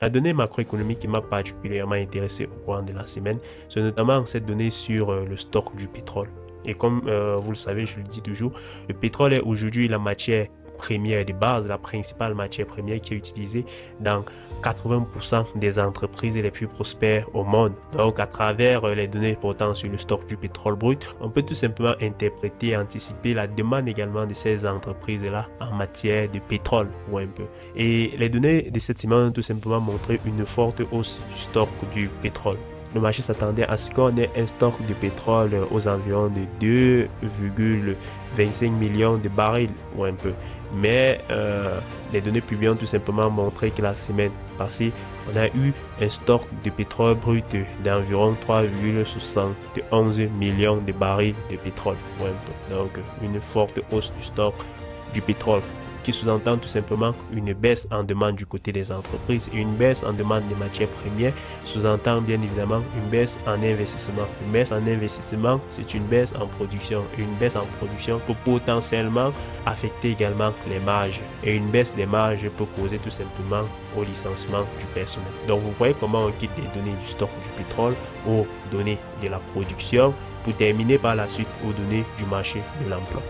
La donnée macroéconomique qui m'a particulièrement intéressé au cours de la semaine, c'est notamment cette donnée sur le stock du pétrole. Et comme vous le savez, je le dis toujours, le pétrole est aujourd'hui la matière première de base, la principale matière première qui est utilisée dans 80% des entreprises les plus prospères au monde. Donc, à travers les données portant sur le stock du pétrole brut, on peut tout simplement interpréter et anticiper la demande également de ces entreprises-là en matière de pétrole ou un peu. Et les données de cette semaine ont tout simplement montré une forte hausse du stock du pétrole. Le marché s'attendait à ce qu'on ait un stock de pétrole aux environs de 2,25 millions de barils ou un peu. Mais les données publiées ont tout simplement montré que la semaine passée, on a eu un stock de pétrole brut d'environ 3,71 millions de barils de pétrole ou un peu. Donc une forte hausse du stock du pétrole, qui sous-entend tout simplement une baisse en demande du côté des entreprises et une baisse en demande des matières premières sous-entend bien évidemment une baisse en investissement. Une baisse en investissement, c'est une baisse en production. Et une baisse en production peut potentiellement affecter également les marges. Et une baisse des marges peut causer tout simplement au licenciement du personnel. Donc vous voyez comment on quitte les données du stock du pétrole aux données de la production pour terminer par la suite aux données du marché de l'emploi.